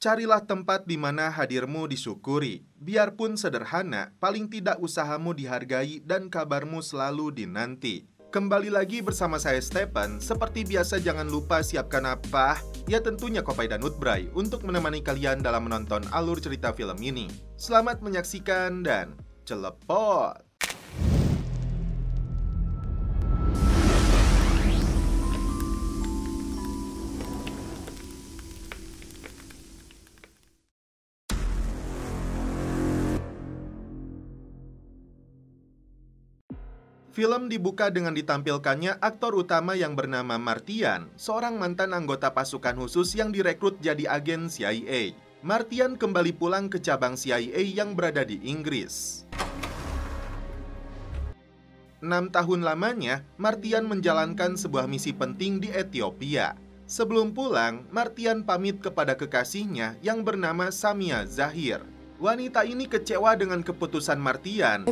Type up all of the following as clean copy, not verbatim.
Carilah tempat di mana hadirmu disyukuri. Biarpun sederhana, paling tidak usahamu dihargai dan kabarmu selalu dinanti. Kembali lagi bersama saya Stephen. Seperti biasa jangan lupa siapkan apa? Ya tentunya Kopai dan Utbray untuk menemani kalian dalam menonton alur cerita film ini. Selamat menyaksikan dan celepot! Film dibuka dengan ditampilkannya aktor utama yang bernama Martian, seorang mantan anggota pasukan khusus yang direkrut jadi agen CIA. Martian kembali pulang ke cabang CIA yang berada di Inggris. 6 tahun lamanya, Martian menjalankan sebuah misi penting di Ethiopia. Sebelum pulang, Martian pamit kepada kekasihnya yang bernama Samia Zahir. Wanita ini kecewa dengan keputusan Martian.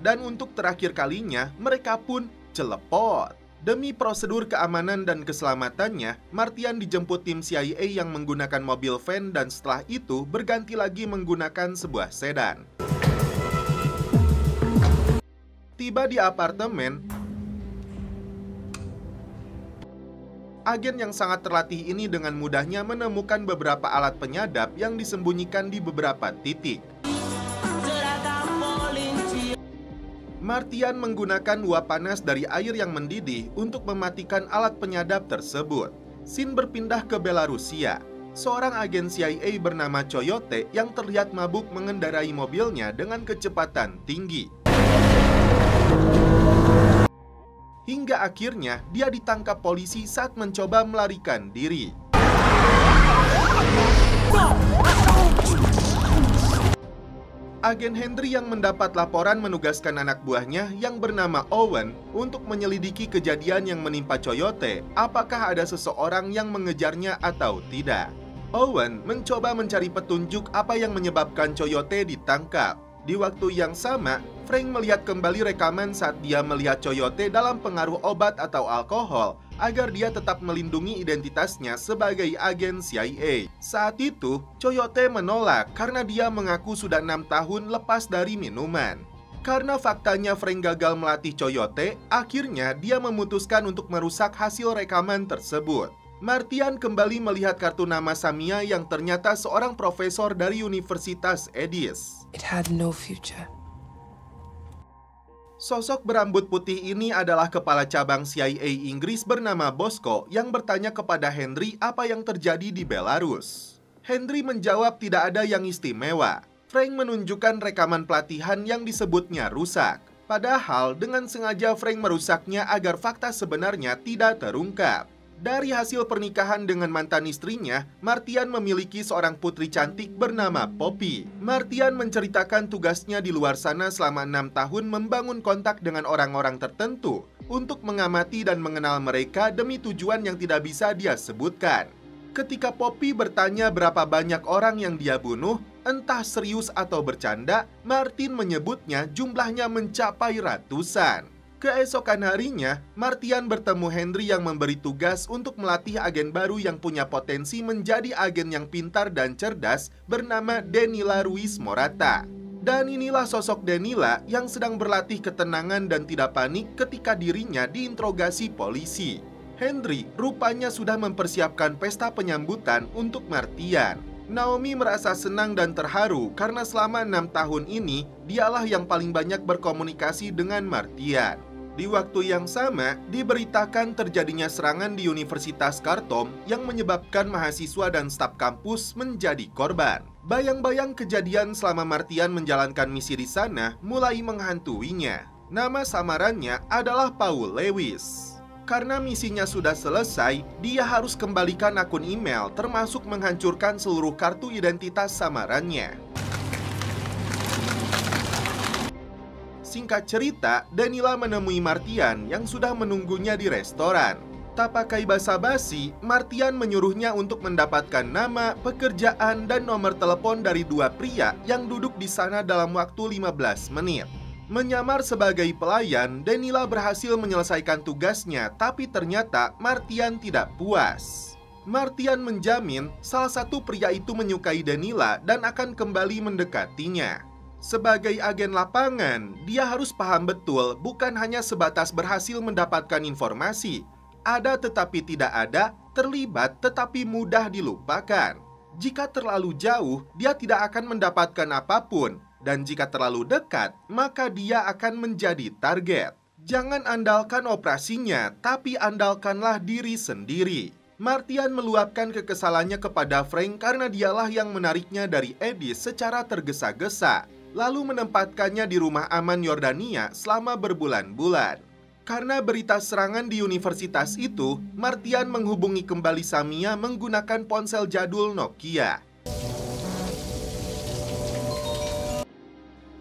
Dan untuk terakhir kalinya, mereka pun celepot. Demi prosedur keamanan dan keselamatannya, Martian dijemput tim CIA yang menggunakan mobil van dan setelah itu berganti lagi menggunakan sebuah sedan. Tiba di apartemen, agen yang sangat terlatih ini dengan mudahnya menemukan beberapa alat penyadap yang disembunyikan di beberapa titik. Martian menggunakan uap panas dari air yang mendidih untuk mematikan alat penyadap tersebut. Scene berpindah ke Belarusia. Seorang agen CIA bernama Coyote yang terlihat mabuk mengendarai mobilnya dengan kecepatan tinggi. Hingga akhirnya dia ditangkap polisi saat mencoba melarikan diri. Agen Henry yang mendapat laporan menugaskan anak buahnya yang bernama Owen untuk menyelidiki kejadian yang menimpa Coyote, apakah ada seseorang yang mengejarnya atau tidak. Owen mencoba mencari petunjuk apa yang menyebabkan Coyote ditangkap. Di waktu yang sama, Frank melihat kembali rekaman saat dia melihat Coyote dalam pengaruh obat atau alkohol agar dia tetap melindungi identitasnya sebagai agen CIA. Saat itu, Coyote menolak karena dia mengaku sudah 6 tahun lepas dari minuman. Karena faktanya Frank gagal melatih Coyote, akhirnya dia memutuskan untuk merusak hasil rekaman tersebut. Martian kembali melihat kartu nama Samia yang ternyata seorang profesor dari Universitas Edis. It had no future. Sosok berambut putih ini adalah kepala cabang CIA Inggris bernama Bosco yang bertanya kepada Henry apa yang terjadi di Belarus. Henry menjawab tidak ada yang istimewa. Frank menunjukkan rekaman pelatihan yang disebutnya rusak. Padahal dengan sengaja Frank merusaknya agar fakta sebenarnya tidak terungkap. Dari hasil pernikahan dengan mantan istrinya, Martian memiliki seorang putri cantik bernama Poppy. Martian menceritakan tugasnya di luar sana selama 6 tahun membangun kontak dengan orang-orang tertentu untuk mengamati dan mengenal mereka demi tujuan yang tidak bisa dia sebutkan. Ketika Poppy bertanya berapa banyak orang yang dia bunuh, entah serius atau bercanda, Martin menyebutnya jumlahnya mencapai ratusan. Keesokan harinya, Martian bertemu Henry yang memberi tugas untuk melatih agen baru yang punya potensi menjadi agen yang pintar dan cerdas bernama Denila Ruiz Morata. Dan inilah sosok Denila yang sedang berlatih ketenangan dan tidak panik ketika dirinya diinterogasi polisi. Henry rupanya sudah mempersiapkan pesta penyambutan untuk Martian. Naomi merasa senang dan terharu karena selama 6 tahun ini, dialah yang paling banyak berkomunikasi dengan Martian. Di waktu yang sama, diberitakan terjadinya serangan di Universitas Khartoum yang menyebabkan mahasiswa dan staf kampus menjadi korban. Bayang-bayang kejadian selama Martian menjalankan misi di sana mulai menghantuinya. Nama samarannya adalah Paul Lewis. Karena misinya sudah selesai, dia harus kembalikan akun email termasuk menghancurkan seluruh kartu identitas samarannya. Singkat cerita, Denila menemui Martian yang sudah menunggunya di restoran. Tak pakai basa-basi, Martian menyuruhnya untuk mendapatkan nama, pekerjaan, dan nomor telepon dari 2 pria yang duduk di sana dalam waktu 15 menit. Menyamar sebagai pelayan, Denila berhasil menyelesaikan tugasnya, tapi ternyata Martian tidak puas. Martian menjamin salah satu pria itu menyukai Danila dan akan kembali mendekatinya. Sebagai agen lapangan, dia harus paham betul bukan hanya sebatas berhasil mendapatkan informasi. Ada tetapi tidak ada, terlibat tetapi mudah dilupakan. Jika terlalu jauh, dia tidak akan mendapatkan apapun. Dan jika terlalu dekat, maka dia akan menjadi target. Jangan andalkan operasinya, tapi andalkanlah diri sendiri. Martian meluapkan kekesalannya kepada Frank karena dialah yang menariknya dari Edis secara tergesa-gesa, lalu menempatkannya di rumah aman Yordania selama berbulan-bulan. Karena berita serangan di universitas itu, Martian menghubungi kembali Samia menggunakan ponsel jadul Nokia.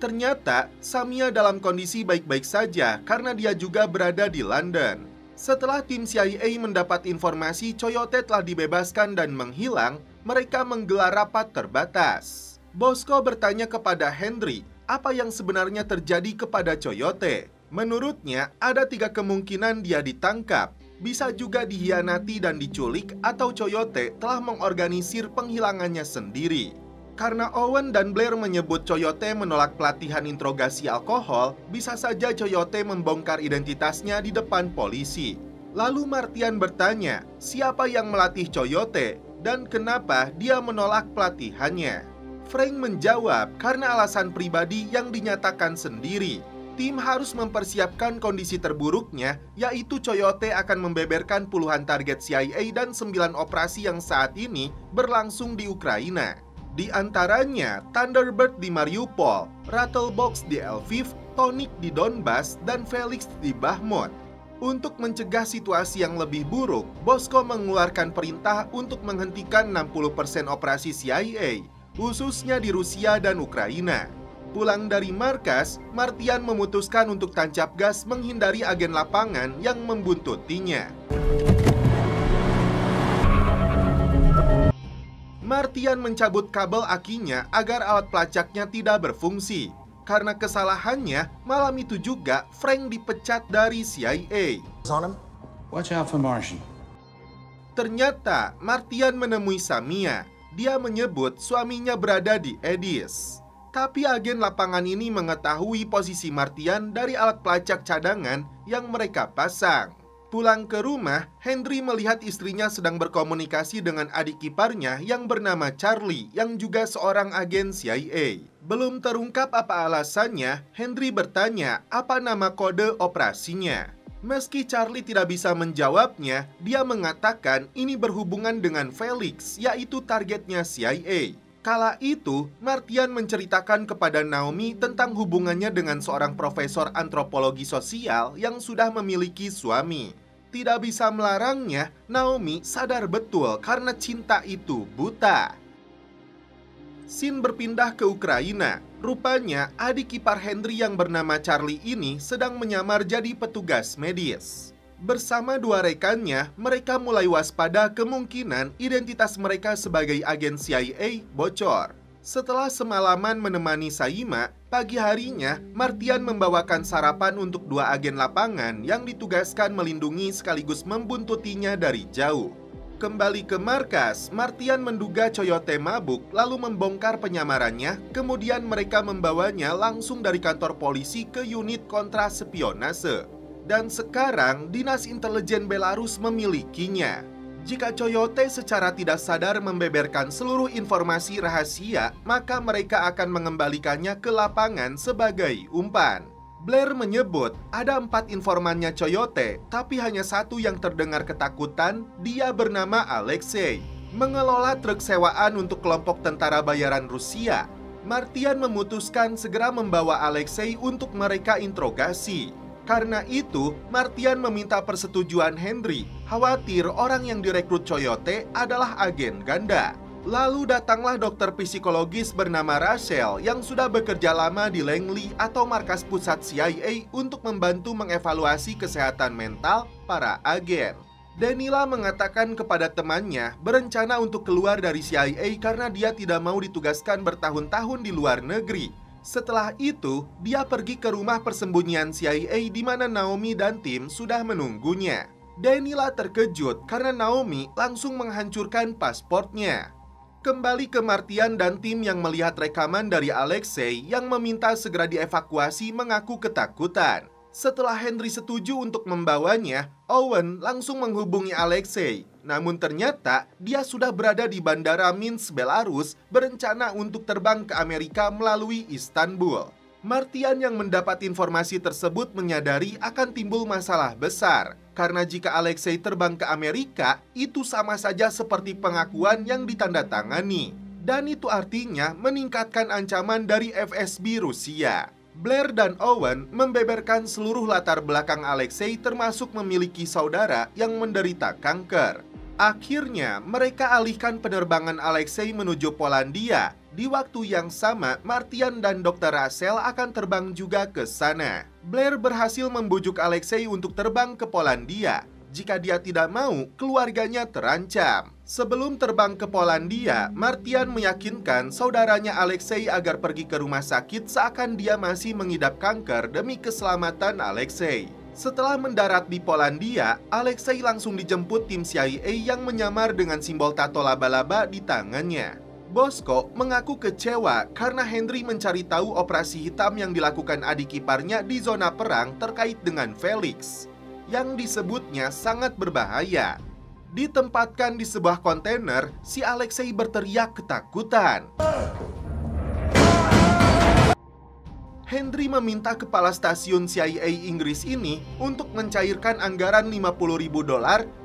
Ternyata, Samia dalam kondisi baik-baik saja karena dia juga berada di London. Setelah tim CIA mendapat informasi Coyote telah dibebaskan dan menghilang, mereka menggelar rapat terbatas. Bosco bertanya kepada Henry apa yang sebenarnya terjadi kepada Coyote. Menurutnya, ada 3 kemungkinan dia ditangkap. Bisa juga dihianati dan diculik, atau Coyote telah mengorganisir penghilangannya sendiri. Karena Owen dan Blair menyebut Coyote menolak pelatihan interogasi alkohol, bisa saja Coyote membongkar identitasnya di depan polisi. Lalu Martian bertanya, siapa yang melatih Coyote dan kenapa dia menolak pelatihannya? Frank menjawab, karena alasan pribadi yang dinyatakan sendiri. Tim harus mempersiapkan kondisi terburuknya, yaitu Coyote akan membeberkan puluhan target CIA dan 9 operasi yang saat ini berlangsung di Ukraina. Di antaranya Thunderbird di Mariupol, Rattlebox di Lviv, Tonic di Donbas, dan Felix di Bakhmut. Untuk mencegah situasi yang lebih buruk, Bosco mengeluarkan perintah untuk menghentikan 60% operasi CIA, khususnya di Rusia dan Ukraina. Pulang dari markas, Martian memutuskan untuk tancap gas menghindari agen lapangan yang membuntutinya. Martian mencabut kabel akinya agar alat pelacaknya tidak berfungsi. Karena kesalahannya, malam itu juga Frank dipecat dari CIA. Watch out for Martian. Ternyata Martian menemui Samia. Dia menyebut suaminya berada di Edis. Tapi agen lapangan ini mengetahui posisi Martian dari alat pelacak cadangan yang mereka pasang. Pulang ke rumah, Henry melihat istrinya sedang berkomunikasi dengan adik iparnya yang bernama Charlie, yang juga seorang agen CIA. Belum terungkap apa alasannya, Henry bertanya apa nama kode operasinya. Meski Charlie tidak bisa menjawabnya, dia mengatakan ini berhubungan dengan Felix, yaitu targetnya CIA. Kala itu, Martian menceritakan kepada Naomi tentang hubungannya dengan seorang profesor antropologi sosial yang sudah memiliki suami. Tidak bisa melarangnya, Naomi sadar betul karena cinta itu buta. Scene berpindah ke Ukraina. Rupanya, adik ipar Henry yang bernama Charlie ini sedang menyamar jadi petugas medis. Bersama 2 rekannya, mereka mulai waspada kemungkinan identitas mereka sebagai agen CIA bocor. Setelah semalaman menemani Saima, pagi harinya Martian membawakan sarapan untuk 2 agen lapangan yang ditugaskan melindungi sekaligus membuntutinya dari jauh. Kembali ke markas, Martian menduga Coyote mabuk lalu membongkar penyamarannya, kemudian mereka membawanya langsung dari kantor polisi ke unit kontraspionase. Dan sekarang, Dinas Intelijen Belarus memilikinya. Jika Coyote secara tidak sadar membeberkan seluruh informasi rahasia, maka mereka akan mengembalikannya ke lapangan sebagai umpan. Blair menyebut ada 4 informannya Coyote, tapi hanya 1 yang terdengar ketakutan, dia bernama Alexei. Mengelola truk sewaan untuk kelompok tentara bayaran Rusia. Martian memutuskan segera membawa Alexei untuk mereka interogasi. Karena itu, Martian meminta persetujuan Henry, khawatir orang yang direkrut Coyote adalah agen ganda. Lalu datanglah dokter psikologis bernama Rachel yang sudah bekerja lama di Langley atau markas pusat CIA untuk membantu mengevaluasi kesehatan mental para agen. Danila mengatakan kepada temannya berencana untuk keluar dari CIA karena dia tidak mau ditugaskan bertahun-tahun di luar negeri. Setelah itu, dia pergi ke rumah persembunyian CIA di mana Naomi dan tim sudah menunggunya. Danila terkejut karena Naomi langsung menghancurkan pasportnya. Kembali ke Martian dan tim yang melihat rekaman dari Alexei yang meminta segera dievakuasi mengaku ketakutan. Setelah Henry setuju untuk membawanya, Owen langsung menghubungi Alexei. Namun ternyata dia sudah berada di Bandara Minsk, Belarus, berencana untuk terbang ke Amerika melalui Istanbul. Martian yang mendapat informasi tersebut menyadari akan timbul masalah besar. Karena jika Alexei terbang ke Amerika, itu sama saja seperti pengakuan yang ditandatangani. Dan itu artinya meningkatkan ancaman dari FSB Rusia. Blair dan Owen membeberkan seluruh latar belakang Alexei termasuk memiliki saudara yang menderita kanker. Akhirnya, mereka alihkan penerbangan Alexei menuju Polandia. Di waktu yang sama, Martian dan Dr. Russell akan terbang juga ke sana. Blair berhasil membujuk Alexei untuk terbang ke Polandia. Jika dia tidak mau, keluarganya terancam. Sebelum terbang ke Polandia, Martian meyakinkan saudaranya Alexei agar pergi ke rumah sakit seakan dia masih mengidap kanker demi keselamatan Alexei. Setelah mendarat di Polandia, Alexei langsung dijemput tim CIA yang menyamar dengan simbol tato laba-laba di tangannya. Bosko mengaku kecewa karena Henry mencari tahu operasi hitam yang dilakukan adik iparnya di zona perang terkait dengan Felix, yang disebutnya sangat berbahaya. Ditempatkan di sebuah kontainer, si Alexei berteriak ketakutan. Henry meminta kepala stasiun CIA Inggris ini untuk mencairkan anggaran $50.000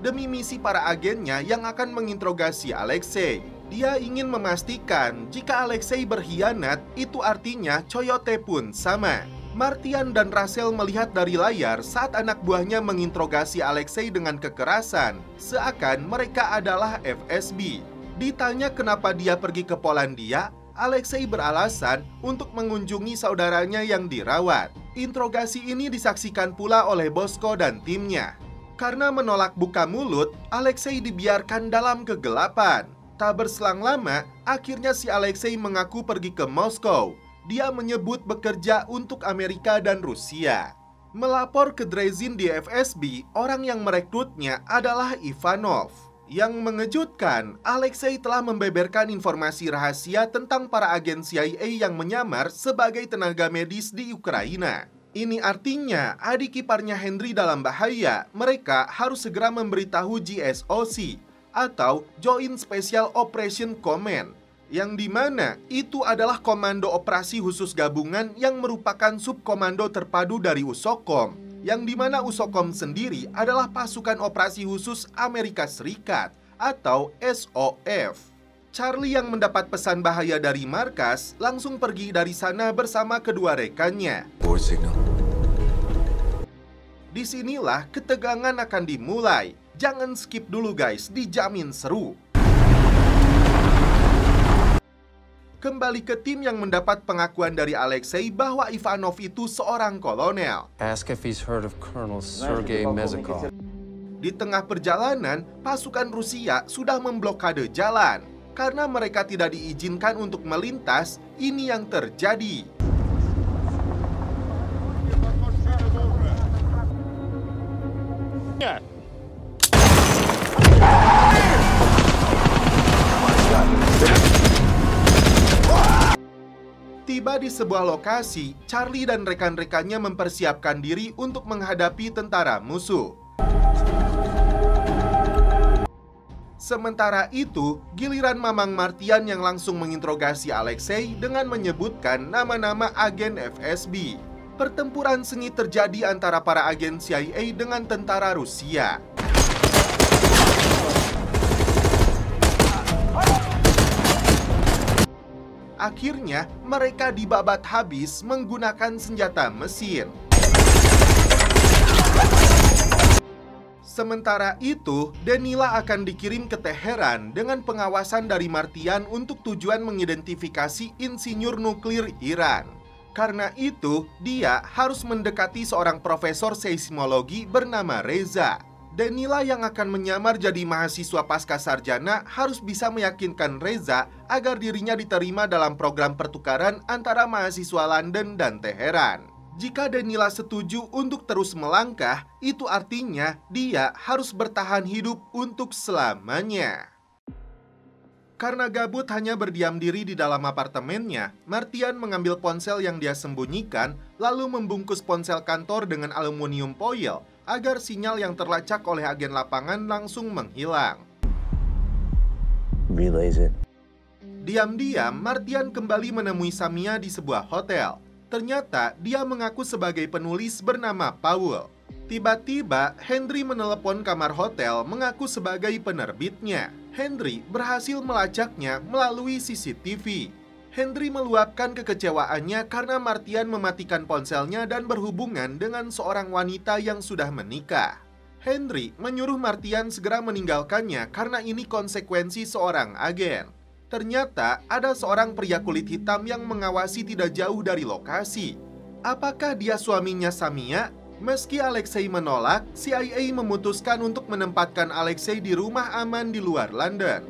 demi misi para agennya yang akan menginterogasi Alexei. Dia ingin memastikan jika Alexei berkhianat, itu artinya Coyote pun sama. Martian dan Russell melihat dari layar saat anak buahnya menginterogasi Alexei dengan kekerasan, seakan mereka adalah FSB. Ditanya kenapa dia pergi ke Polandia, Alexei beralasan untuk mengunjungi saudaranya yang dirawat. Interogasi ini disaksikan pula oleh Bosko dan timnya. Karena menolak buka mulut, Alexei dibiarkan dalam kegelapan. Tak berselang lama, akhirnya si Alexei mengaku pergi ke Moskow. Dia menyebut bekerja untuk Amerika dan Rusia. Melapor ke Dresden di FSB, orang yang merekrutnya adalah Ivanov. Yang mengejutkan, Alexei telah membeberkan informasi rahasia tentang para agen CIA yang menyamar sebagai tenaga medis di Ukraina. Ini artinya adik iparnya Henry dalam bahaya. Mereka harus segera memberitahu GSOC atau Joint Special Operation Command, yang dimana itu adalah komando operasi khusus gabungan yang merupakan subkomando terpadu dari USOCOM, yang dimana USOCOM sendiri adalah pasukan operasi khusus Amerika Serikat atau SOF. Charlie yang mendapat pesan bahaya dari markas langsung pergi dari sana bersama kedua rekannya. Disinilah ketegangan akan dimulai. Jangan skip dulu guys, dijamin seru. Kembali ke tim yang mendapat pengakuan dari Alexei bahwa Ivanov itu seorang kolonel. Ask if he's heard of Colonel Sergei Mezhakov. Di tengah perjalanan, pasukan Rusia sudah memblokade jalan. Karena mereka tidak diizinkan untuk melintas, ini yang terjadi. Tiba di sebuah lokasi, Charlie dan rekan-rekannya mempersiapkan diri untuk menghadapi tentara musuh. Sementara itu, giliran Mamang Martian yang langsung menginterogasi Alexei dengan menyebutkan nama-nama agen FSB. Pertempuran sengit terjadi antara para agen CIA dengan tentara Rusia. Akhirnya, mereka dibabat habis menggunakan senjata mesin. Sementara itu, Danila akan dikirim ke Teheran dengan pengawasan dari Martian untuk tujuan mengidentifikasi insinyur nuklir Iran. Karena itu, dia harus mendekati seorang profesor seismologi bernama Reza. Danila yang akan menyamar jadi mahasiswa pasca sarjana harus bisa meyakinkan Reza agar dirinya diterima dalam program pertukaran antara mahasiswa London dan Teheran. Jika Daniela setuju untuk terus melangkah, itu artinya dia harus bertahan hidup untuk selamanya. Karena gabut hanya berdiam diri di dalam apartemennya, Martian mengambil ponsel yang dia sembunyikan, lalu membungkus ponsel kantor dengan aluminium foil agar sinyal yang terlacak oleh agen lapangan langsung menghilang. Relays it. Diam-diam, Martian kembali menemui Samia di sebuah hotel. Ternyata dia mengaku sebagai penulis bernama Paul. Tiba-tiba, Henry menelepon kamar hotel mengaku sebagai penerbitnya. Henry berhasil melacaknya melalui CCTV. Henry meluapkan kekecewaannya karena Martian mematikan ponselnya dan berhubungan dengan seorang wanita yang sudah menikah. Henry menyuruh Martian segera meninggalkannya karena ini konsekuensi seorang agen. Ternyata ada seorang pria kulit hitam yang mengawasi tidak jauh dari lokasi. Apakah dia suaminya Samia? Meski Alexei menolak, CIA memutuskan untuk menempatkan Alexei di rumah aman di luar London.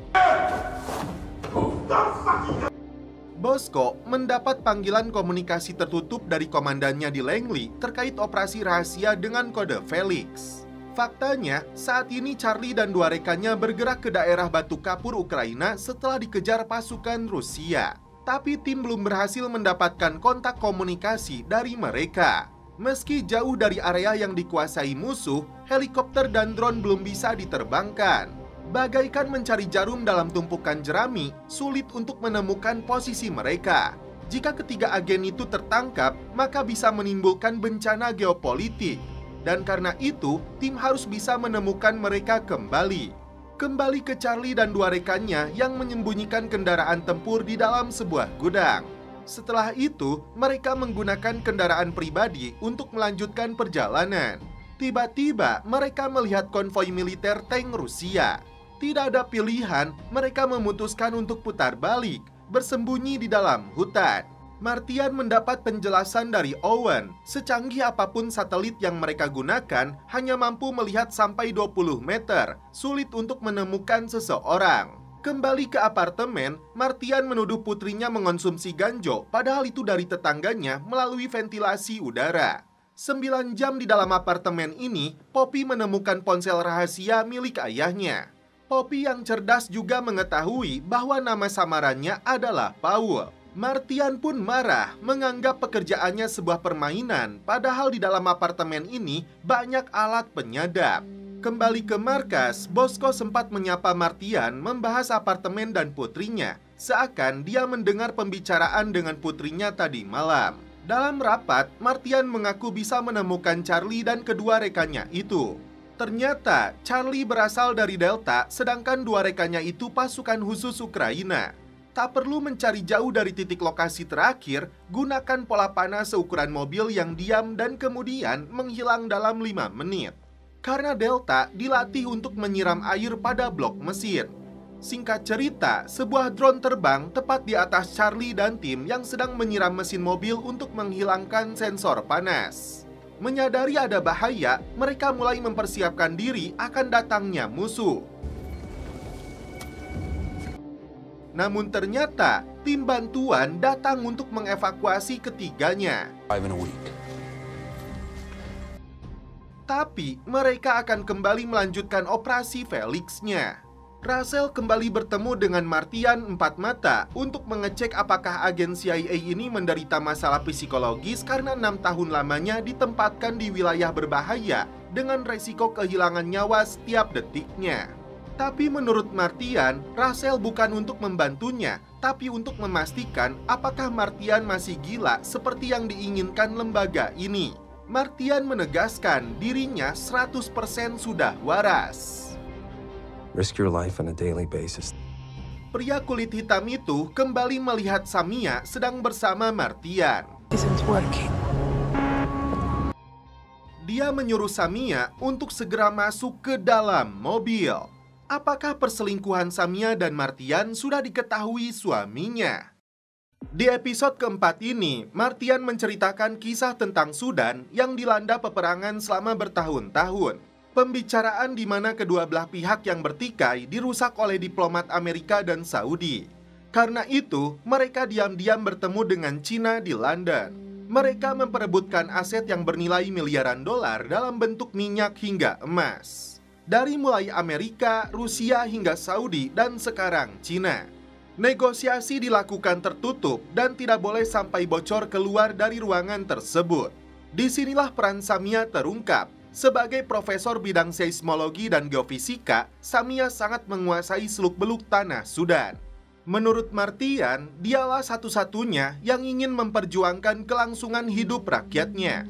Bosco mendapat panggilan komunikasi tertutup dari komandannya di Langley terkait operasi rahasia dengan kode Felix. Faktanya, saat ini Charlie dan dua rekannya bergerak ke daerah Batu Kapur Ukraina setelah dikejar pasukan Rusia. Tapi tim belum berhasil mendapatkan kontak komunikasi dari mereka. Meski jauh dari area yang dikuasai musuh, helikopter dan drone belum bisa diterbangkan. Bagaikan mencari jarum dalam tumpukan jerami, sulit untuk menemukan posisi mereka. Jika ketiga agen itu tertangkap, maka bisa menimbulkan bencana geopolitik. Dan karena itu, tim harus bisa menemukan mereka kembali. Kembali ke Charlie dan dua rekannya yang menyembunyikan kendaraan tempur di dalam sebuah gudang. Setelah itu, mereka menggunakan kendaraan pribadi untuk melanjutkan perjalanan. Tiba-tiba, mereka melihat konvoi militer tank Rusia. Tidak ada pilihan, mereka memutuskan untuk putar balik, bersembunyi di dalam hutan. Martian mendapat penjelasan dari Owen. Secanggih apapun satelit yang mereka gunakan, hanya mampu melihat sampai 20 meter. Sulit untuk menemukan seseorang. Kembali ke apartemen, Martian menuduh putrinya mengonsumsi ganjo, padahal itu dari tetangganya melalui ventilasi udara. 9 jam di dalam apartemen ini, Poppy menemukan ponsel rahasia milik ayahnya. Poppy yang cerdas juga mengetahui bahwa nama samarannya adalah Paul. Martian pun marah, menganggap pekerjaannya sebuah permainan, padahal di dalam apartemen ini banyak alat penyadap. Kembali ke markas, Bosco sempat menyapa Martian membahas apartemen dan putrinya, seakan dia mendengar pembicaraan dengan putrinya tadi malam. Dalam rapat, Martian mengaku bisa menemukan Charlie dan kedua rekannya itu. Ternyata, Charlie berasal dari Delta, sedangkan dua rekannya itu pasukan khusus Ukraina. Tak perlu mencari jauh dari titik lokasi terakhir, gunakan pola panah seukuran mobil yang diam dan kemudian menghilang dalam 5 menit. Karena Delta dilatih untuk menyiram air pada blok mesin. Singkat cerita, sebuah drone terbang tepat di atas Charlie dan tim yang sedang menyiram mesin mobil untuk menghilangkan sensor panas. Menyadari ada bahaya, mereka mulai mempersiapkan diri akan datangnya musuh. Namun ternyata, tim bantuan datang untuk mengevakuasi ketiganya. 5 in a week. Tapi mereka akan kembali melanjutkan operasi Felix-nya. Russell kembali bertemu dengan Martian empat mata untuk mengecek apakah agen CIA ini menderita masalah psikologis karena 6 tahun lamanya ditempatkan di wilayah berbahaya dengan resiko kehilangan nyawa setiap detiknya. Tapi menurut Martian, Russell bukan untuk membantunya, tapi untuk memastikan apakah Martian masih gila seperti yang diinginkan lembaga ini. Martian menegaskan dirinya 100% sudah waras. Risk your life on a daily basis. Pria kulit hitam itu kembali melihat Samia sedang bersama Martian. Dia menyuruh Samia untuk segera masuk ke dalam mobil. Apakah perselingkuhan Samia dan Martian sudah diketahui suaminya? Di episode keempat ini, Martian menceritakan kisah tentang Sudan yang dilanda peperangan selama bertahun-tahun. Pembicaraan di mana kedua belah pihak yang bertikai dirusak oleh diplomat Amerika dan Saudi. Karena itu, mereka diam-diam bertemu dengan Cina di London. Mereka memperebutkan aset yang bernilai miliaran dolar dalam bentuk minyak hingga emas. Dari mulai Amerika, Rusia hingga Saudi, dan sekarang Cina. Negosiasi dilakukan tertutup dan tidak boleh sampai bocor keluar dari ruangan tersebut. Disinilah peran Samia terungkap. Sebagai profesor bidang seismologi dan geofisika, Samia sangat menguasai seluk-beluk tanah Sudan. Menurut Martian, dialah satu-satunya yang ingin memperjuangkan kelangsungan hidup rakyatnya.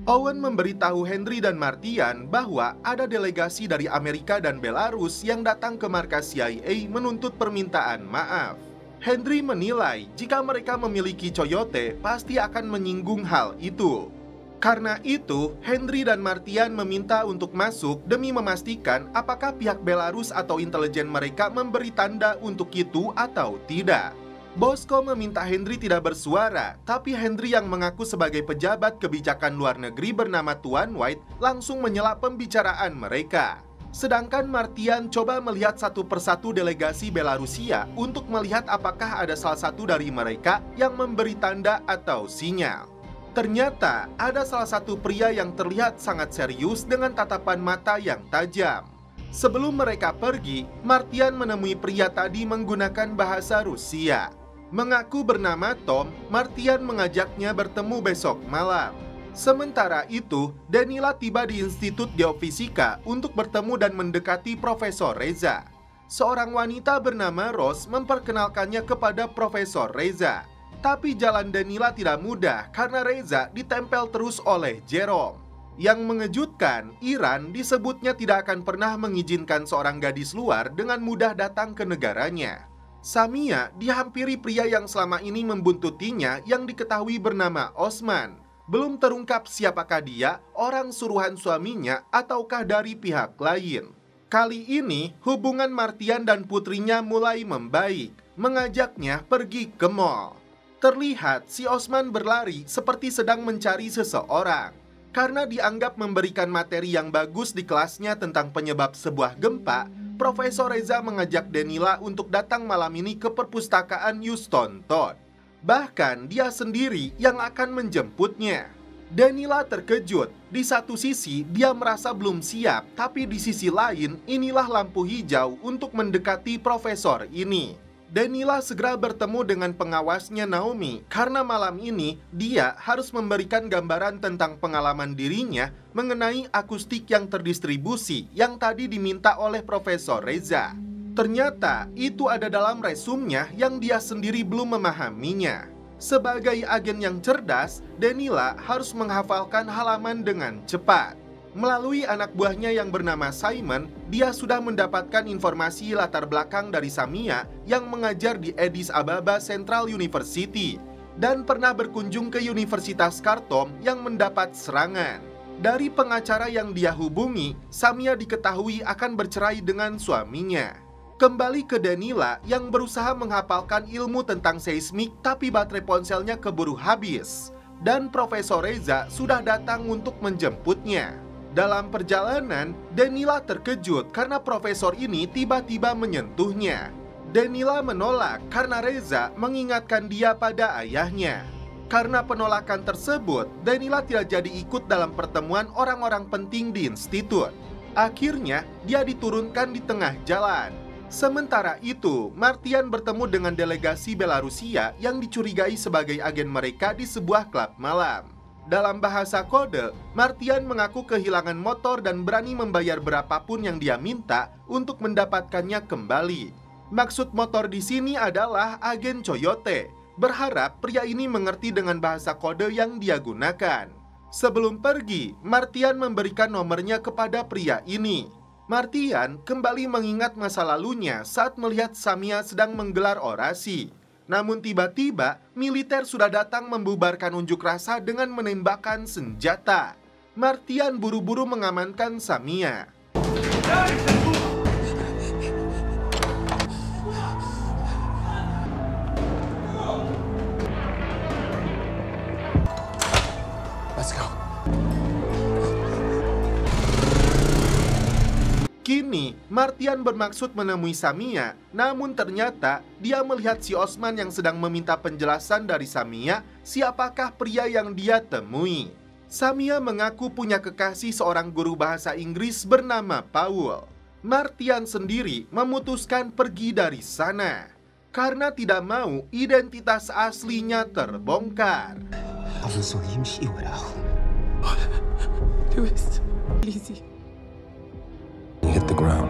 Owen memberitahu Henry dan Martian bahwa ada delegasi dari Amerika dan Belarus yang datang ke markas CIA menuntut permintaan maaf. Henry menilai jika mereka memiliki coyote pasti akan menyinggung hal itu. Karena itu, Henry dan Martian meminta untuk masuk demi memastikan apakah pihak Belarus atau intelijen mereka memberi tanda untuk itu atau tidak. Bosko meminta Henry tidak bersuara, tapi Henry yang mengaku sebagai pejabat kebijakan luar negeri bernama Tuan White langsung menyela pembicaraan mereka. Sedangkan Martian coba melihat satu persatu delegasi Belarusia untuk melihat apakah ada salah satu dari mereka yang memberi tanda atau sinyal. Ternyata ada salah satu pria yang terlihat sangat serius dengan tatapan mata yang tajam. Sebelum mereka pergi, Martian menemui pria tadi menggunakan bahasa Rusia. Mengaku bernama Tom, Martian mengajaknya bertemu besok malam. Sementara itu, Danila tiba di Institut Geofisika untuk bertemu dan mendekati Profesor Reza. Seorang wanita bernama Rose memperkenalkannya kepada Profesor Reza. Tapi jalan Danila tidak mudah karena Reza ditempel terus oleh Jerome. Yang mengejutkan, Iran disebutnya tidak akan pernah mengizinkan seorang gadis luar dengan mudah datang ke negaranya. Samia dihampiri pria yang selama ini membuntutinya yang diketahui bernama Osman. Belum terungkap siapakah dia, orang suruhan suaminya ataukah dari pihak lain. Kali ini, hubungan Martian dan putrinya mulai membaik, mengajaknya pergi ke mall. Terlihat si Osman berlari seperti sedang mencari seseorang. Karena dianggap memberikan materi yang bagus di kelasnya tentang penyebab sebuah gempa, Profesor Reza mengajak Danila untuk datang malam ini ke perpustakaan Houston Todd. Bahkan dia sendiri yang akan menjemputnya. Danila terkejut. Di satu sisi dia merasa belum siap, tapi di sisi lain inilah lampu hijau untuk mendekati profesor ini. Danila segera bertemu dengan pengawasnya Naomi karena malam ini dia harus memberikan gambaran tentang pengalaman dirinya mengenai akustik yang terdistribusi yang tadi diminta oleh Profesor Reza. Ternyata itu ada dalam resumnya yang dia sendiri belum memahaminya. Sebagai agen yang cerdas, Danila harus menghafalkan halaman dengan cepat. Melalui anak buahnya yang bernama Simon, dia sudah mendapatkan informasi latar belakang dari Samia yang mengajar di Addis Ababa Central University dan pernah berkunjung ke Universitas Khartoum yang mendapat serangan. Dari pengacara yang dia hubungi, Samia diketahui akan bercerai dengan suaminya. Kembali ke Danila yang berusaha menghafalkan ilmu tentang seismik tapi baterai ponselnya keburu habis. Dan Profesor Reza sudah datang untuk menjemputnya. Dalam perjalanan, Danila terkejut karena profesor ini tiba-tiba menyentuhnya. Danila menolak karena Reza mengingatkan dia pada ayahnya. Karena penolakan tersebut, Danila tidak jadi ikut dalam pertemuan orang-orang penting di institut. Akhirnya, dia diturunkan di tengah jalan. Sementara itu, Martian bertemu dengan delegasi Belarusia yang dicurigai sebagai agen mereka di sebuah klub malam. Dalam bahasa kode, Martian mengaku kehilangan motor dan berani membayar berapapun yang dia minta untuk mendapatkannya kembali. Maksud motor di sini adalah agen Coyote. Berharap pria ini mengerti dengan bahasa kode yang dia gunakan. Sebelum pergi, Martian memberikan nomornya kepada pria ini. Martian kembali mengingat masa lalunya saat melihat Samia sedang menggelar orasi. Namun tiba-tiba, militer sudah datang membubarkan unjuk rasa dengan menembakkan senjata. Martian buru-buru mengamankan Samia. Kini ini, Martian bermaksud menemui Samia, namun ternyata dia melihat si Osman yang sedang meminta penjelasan dari Samia siapakah pria yang dia temui. Samia mengaku punya kekasih seorang guru bahasa Inggris bernama Paul. Martian sendiri memutuskan pergi dari sana karena tidak mau identitas aslinya terbongkar. Hit the ground.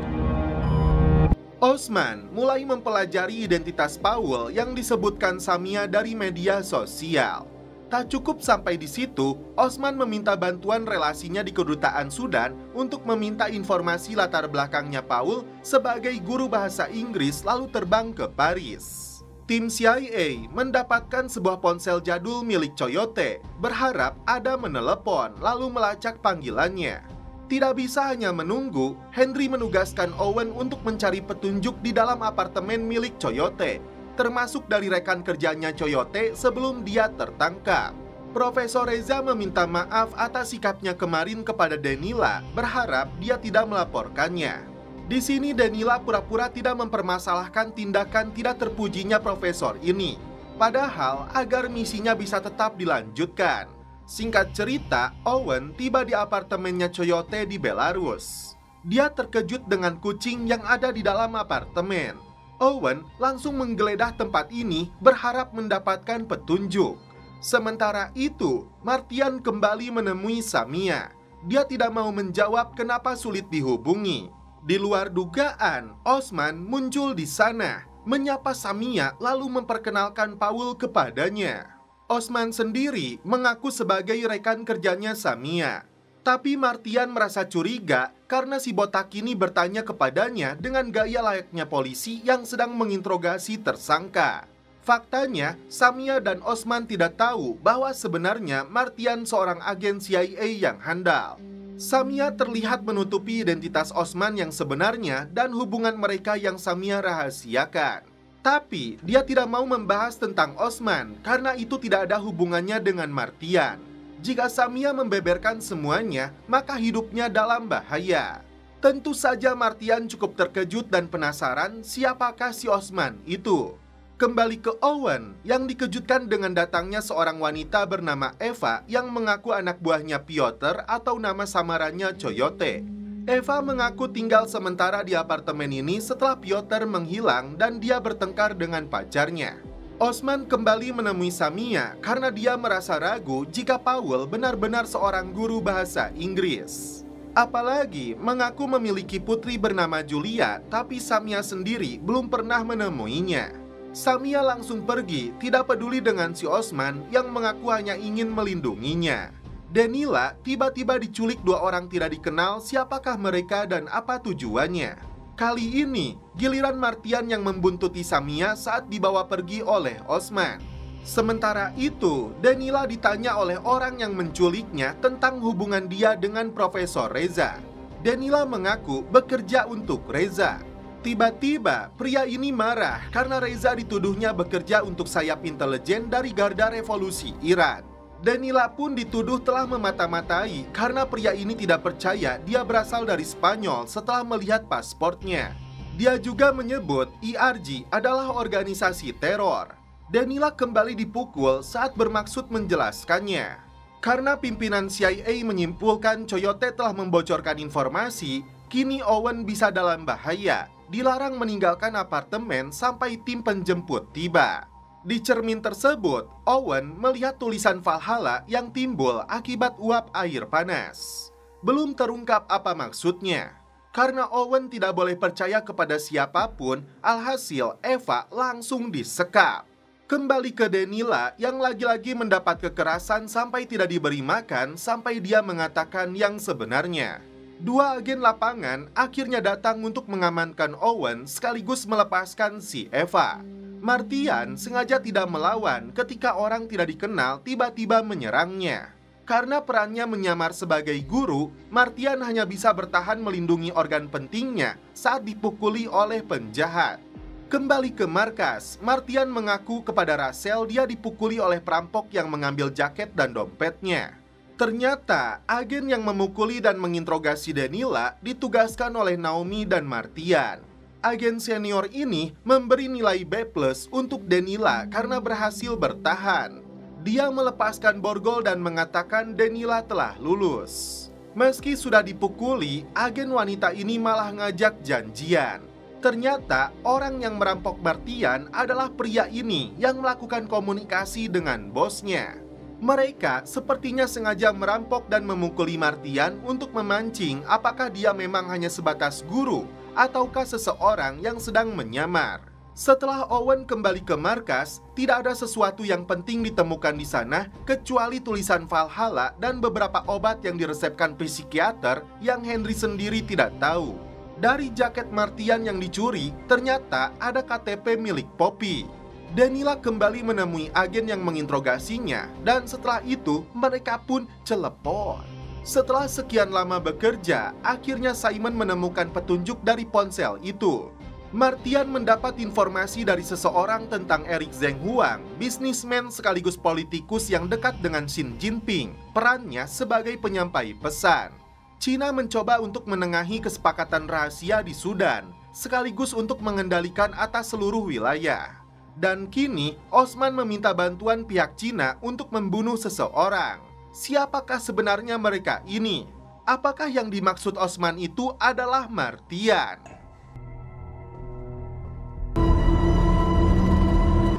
Osman mulai mempelajari identitas Paul yang disebutkan Samia dari media sosial. Tak cukup sampai di situ, Osman meminta bantuan relasinya di kedutaan Sudan untuk meminta informasi latar belakangnya Paul sebagai guru bahasa Inggris lalu terbang ke Paris. Tim CIA mendapatkan sebuah ponsel jadul milik Coyote, berharap ada menelepon lalu melacak panggilannya. Tidak bisa hanya menunggu, Henry menugaskan Owen untuk mencari petunjuk di dalam apartemen milik Coyote, termasuk dari rekan kerjanya Coyote sebelum dia tertangkap. Profesor Reza meminta maaf atas sikapnya kemarin kepada Denila, berharap dia tidak melaporkannya. Di sini Denila pura-pura tidak mempermasalahkan tindakan tidak terpujinya profesor ini, padahal agar misinya bisa tetap dilanjutkan. Singkat cerita, Owen tiba di apartemennya Coyote di Belarus. Dia terkejut dengan kucing yang ada di dalam apartemen. Owen langsung menggeledah tempat ini berharap mendapatkan petunjuk. Sementara itu, Martian kembali menemui Samia. Dia tidak mau menjawab kenapa sulit dihubungi. Di luar dugaan, Osman muncul di sana, menyapa Samia lalu memperkenalkan Paul kepadanya. Osman sendiri mengaku sebagai rekan kerjanya Samia. Tapi Martian merasa curiga karena si botak ini bertanya kepadanya dengan gaya layaknya polisi yang sedang menginterogasi tersangka. Faktanya, Samia dan Osman tidak tahu bahwa sebenarnya Martian seorang agen CIA yang handal. Samia terlihat menutupi identitas Osman yang sebenarnya dan hubungan mereka yang Samia rahasiakan. Tapi dia tidak mau membahas tentang Osman karena itu tidak ada hubungannya dengan Martian. Jika Samia membeberkan semuanya, maka hidupnya dalam bahaya. Tentu saja Martian cukup terkejut dan penasaran siapakah si Osman itu. Kembali ke Owen yang dikejutkan dengan datangnya seorang wanita bernama Eva yang mengaku anak buahnya Piotr atau nama samarannya Coyote. Eva mengaku tinggal sementara di apartemen ini setelah Piotr menghilang dan dia bertengkar dengan pacarnya. Osman kembali menemui Samia karena dia merasa ragu jika Paul benar-benar seorang guru bahasa Inggris. Apalagi mengaku memiliki putri bernama Julia, tapi Samia sendiri belum pernah menemuinya. Samia langsung pergi, tidak peduli dengan si Osman yang mengaku hanya ingin melindunginya. Denila tiba-tiba diculik dua orang tidak dikenal siapakah mereka dan apa tujuannya. Kali ini, giliran Martian yang membuntuti Samia saat dibawa pergi oleh Osman. Sementara itu, Denila ditanya oleh orang yang menculiknya tentang hubungan dia dengan Profesor Reza. Denila mengaku bekerja untuk Reza. Tiba-tiba, pria ini marah karena Reza dituduhnya bekerja untuk sayap intelijen dari Garda Revolusi Iran. Denila pun dituduh telah memata-matai karena pria ini tidak percaya dia berasal dari Spanyol setelah melihat pasportnya. Dia juga menyebut IRG adalah organisasi teror. Denila kembali dipukul saat bermaksud menjelaskannya. Karena pimpinan CIA menyimpulkan Coyote telah membocorkan informasi, kini Owen bisa dalam bahaya. Dilarang meninggalkan apartemen sampai tim penjemput tiba. Di cermin tersebut, Owen melihat tulisan Valhalla yang timbul akibat uap air panas. Belum terungkap apa maksudnya. Karena Owen tidak boleh percaya kepada siapapun, alhasil Eva langsung disekap. Kembali ke Denila yang lagi-lagi mendapat kekerasan sampai tidak diberi makan sampai dia mengatakan yang sebenarnya. Dua agen lapangan akhirnya datang untuk mengamankan Owen sekaligus melepaskan si Eva. Martian sengaja tidak melawan ketika orang tidak dikenal tiba-tiba menyerangnya. Karena perannya menyamar sebagai guru, Martian hanya bisa bertahan melindungi organ pentingnya saat dipukuli oleh penjahat. Kembali ke markas, Martian mengaku kepada Rachel dia dipukuli oleh perampok yang mengambil jaket dan dompetnya. Ternyata, agen yang memukuli dan menginterogasi Daniela ditugaskan oleh Naomi dan Martian. Agen senior ini memberi nilai B+ untuk Daniela karena berhasil bertahan. Dia melepaskan borgol dan mengatakan Daniela telah lulus. Meski sudah dipukuli, agen wanita ini malah ngajak janjian. Ternyata orang yang merampok Martian adalah pria ini yang melakukan komunikasi dengan bosnya. Mereka sepertinya sengaja merampok dan memukuli Martian untuk memancing apakah dia memang hanya sebatas guru ataukah seseorang yang sedang menyamar. Setelah Owen kembali ke markas, tidak ada sesuatu yang penting ditemukan di sana kecuali tulisan Valhalla dan beberapa obat yang diresepkan psikiater yang Henry sendiri tidak tahu. Dari jaket Martian yang dicuri, ternyata ada KTP milik Poppy. Daniela kembali menemui agen yang menginterogasinya, dan setelah itu mereka pun celepon. Setelah sekian lama bekerja, akhirnya Simon menemukan petunjuk dari ponsel itu. Martian mendapat informasi dari seseorang tentang Eric Zheng Huang, bisnismen sekaligus politikus yang dekat dengan Xi Jinping, perannya sebagai penyampai pesan. Cina mencoba untuk menengahi kesepakatan rahasia di Sudan, sekaligus untuk mengendalikan atas seluruh wilayah. Dan kini, Osman meminta bantuan pihak Cina untuk membunuh seseorang. Siapakah sebenarnya mereka ini? Apakah yang dimaksud Osman itu adalah Martian?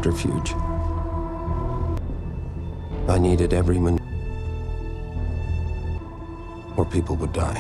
Refuge. I needed every minute, or people would die.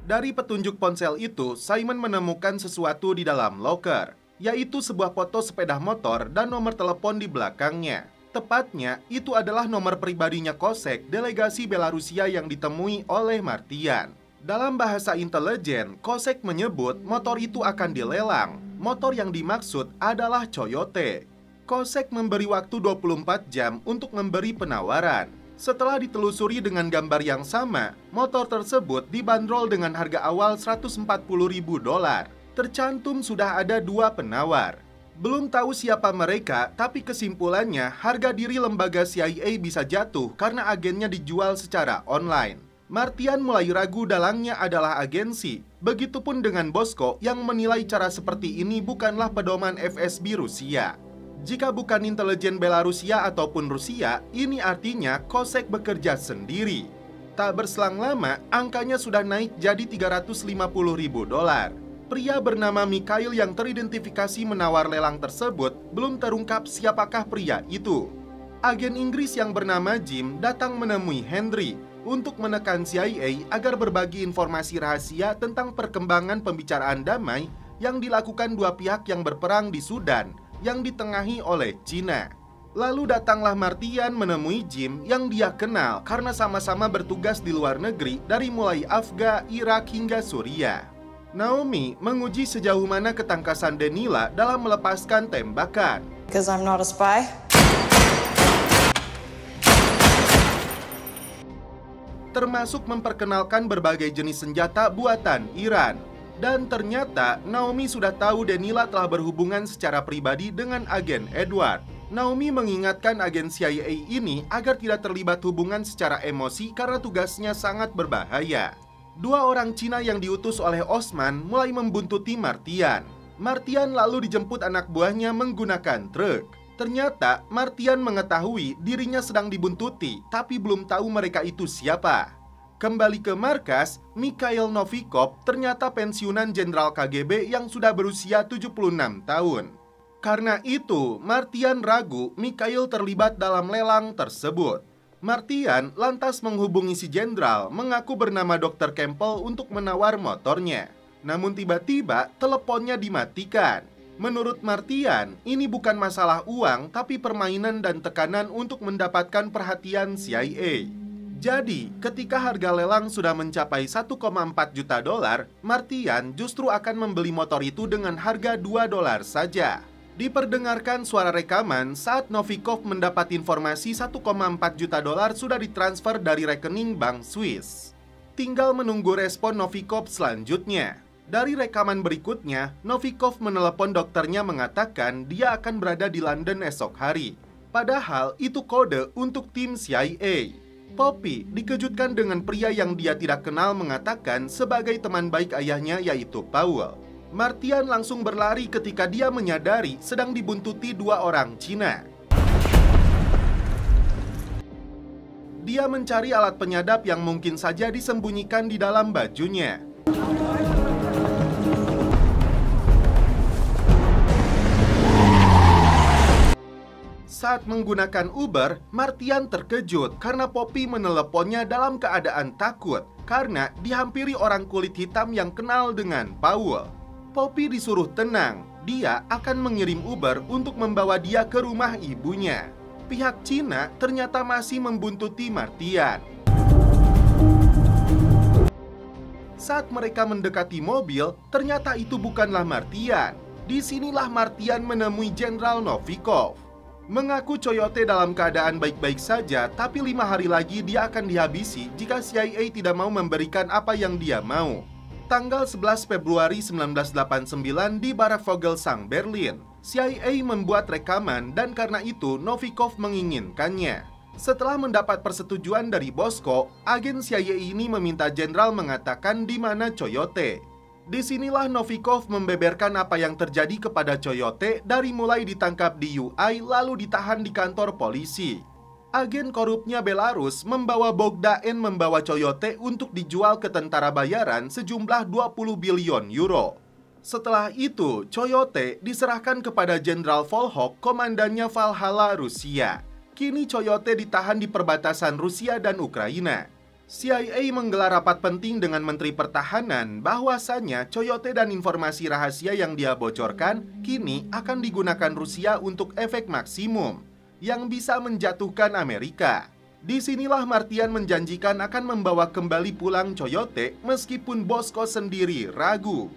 Dari petunjuk ponsel itu, Simon menemukan sesuatu di dalam loker, yaitu sebuah foto sepeda motor dan nomor telepon di belakangnya. Tepatnya, itu adalah nomor pribadinya Kosek, delegasi Belarusia yang ditemui oleh Martian. Dalam bahasa intelijen, Kosek menyebut motor itu akan dilelang. Motor yang dimaksud adalah Coyote. Kosek memberi waktu 24 jam untuk memberi penawaran. Setelah ditelusuri dengan gambar yang sama, motor tersebut dibanderol dengan harga awal $140.000. Tercantum sudah ada 2 penawar. Belum tahu siapa mereka, tapi kesimpulannya harga diri lembaga CIA bisa jatuh karena agennya dijual secara online. Martian mulai ragu dalangnya adalah agensi. Begitupun dengan Bosko yang menilai cara seperti ini bukanlah pedoman FSB Rusia. Jika bukan intelijen Belarusia ataupun Rusia, ini artinya Kosek bekerja sendiri. Tak berselang lama, angkanya sudah naik jadi $350.000. Pria bernama Mikhail yang teridentifikasi menawar lelang tersebut belum terungkap siapakah pria itu. Agen Inggris yang bernama Jim datang menemui Henry untuk menekan CIA agar berbagi informasi rahasia tentang perkembangan pembicaraan damai yang dilakukan dua pihak yang berperang di Sudan yang ditengahi oleh Cina. Lalu datanglah Martian menemui Jim yang dia kenal karena sama-sama bertugas di luar negeri dari mulai Afgan, Irak hingga Suriah. Naomi menguji sejauh mana ketangkasan Daniela dalam melepaskan tembakan. Because I'm not a spy. Termasuk memperkenalkan berbagai jenis senjata buatan Iran. Dan ternyata Naomi sudah tahu Daniela telah berhubungan secara pribadi dengan agen Edward. Naomi mengingatkan agen CIA ini agar tidak terlibat hubungan secara emosi karena tugasnya sangat berbahaya. Dua orang Cina yang diutus oleh Osman mulai membuntuti Martian. Martian lalu dijemput anak buahnya menggunakan truk. Ternyata Martian mengetahui dirinya sedang dibuntuti, tapi belum tahu mereka itu siapa. Kembali ke markas, Mikhail Novikov ternyata pensiunan jenderal KGB yang sudah berusia 76 tahun. Karena itu, Martian ragu Mikhail terlibat dalam lelang tersebut. Martian lantas menghubungi si jenderal mengaku bernama Dr. Campbell untuk menawar motornya. Namun tiba-tiba teleponnya dimatikan. Menurut Martian, ini bukan masalah uang tapi permainan dan tekanan untuk mendapatkan perhatian CIA. Jadi, ketika harga lelang sudah mencapai $1,4 juta, Martian justru akan membeli motor itu dengan harga $2 saja. Diperdengarkan suara rekaman saat Novikov mendapat informasi $1,4 juta sudah ditransfer dari rekening bank Swiss. Tinggal menunggu respon Novikov selanjutnya. Dari rekaman berikutnya, Novikov menelepon dokternya mengatakan dia akan berada di London esok hari. Padahal itu kode untuk tim CIA. Poppy dikejutkan dengan pria yang dia tidak kenal mengatakan sebagai teman baik ayahnya, yaitu Paul. Martian langsung berlari ketika dia menyadari sedang dibuntuti dua orang Cina. Dia mencari alat penyadap yang mungkin saja disembunyikan di dalam bajunya. Saat menggunakan Uber, Martian terkejut karena Poppy meneleponnya dalam keadaan takut karena dihampiri orang kulit hitam yang kenal dengan Paul. Poppy disuruh tenang, dia akan mengirim Uber untuk membawa dia ke rumah ibunya. Pihak Cina ternyata masih membuntuti Martian. Saat mereka mendekati mobil, ternyata itu bukanlah Martian. Disinilah Martian menemui Jenderal Novikov. Mengaku Coyote dalam keadaan baik-baik saja, tapi 5 hari lagi dia akan dihabisi jika CIA tidak mau memberikan apa yang dia mau. Tanggal 11 Februari 1989 di Barak Vogelsang, Berlin, CIA membuat rekaman dan karena itu Novikov menginginkannya. Setelah mendapat persetujuan dari Bosko, agen CIA ini meminta jenderal mengatakan di mana Coyote. Disinilah Novikov membeberkan apa yang terjadi kepada Coyote dari mulai ditangkap di UI lalu ditahan di kantor polisi. Agen korupnya Belarus membawa Bogdan membawa Coyote untuk dijual ke tentara bayaran sejumlah 20 billion euro. Setelah itu, Coyote diserahkan kepada Jenderal Volhov, komandannya Valhalla, Rusia. Kini Coyote ditahan di perbatasan Rusia dan Ukraina. CIA menggelar rapat penting dengan Menteri Pertahanan bahwasanya Coyote dan informasi rahasia yang dia bocorkan kini akan digunakan Rusia untuk efek maksimum yang bisa menjatuhkan Amerika. Disinilah Martian menjanjikan akan membawa kembali pulang Coyote meskipun Bosko sendiri ragu.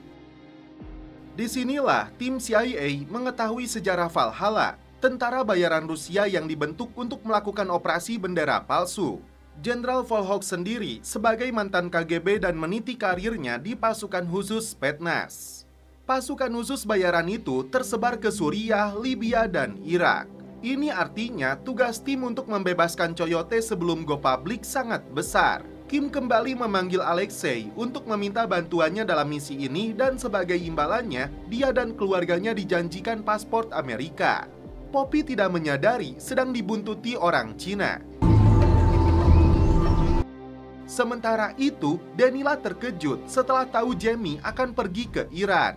Disinilah tim CIA mengetahui sejarah Valhalla, tentara bayaran Rusia yang dibentuk untuk melakukan operasi bendera palsu. Jenderal Volhov sendiri sebagai mantan KGB dan meniti karirnya di pasukan khusus Spetsnaz. Pasukan khusus bayaran itu tersebar ke Suriah, Libya, dan Irak. Ini artinya tugas tim untuk membebaskan Coyote sebelum go public sangat besar. Kim kembali memanggil Alexei untuk meminta bantuannya dalam misi ini dan sebagai imbalannya, dia dan keluarganya dijanjikan paspor Amerika. Poppy tidak menyadari sedang dibuntuti orang Cina. Sementara itu, Danila terkejut setelah tahu Jamie akan pergi ke Iran.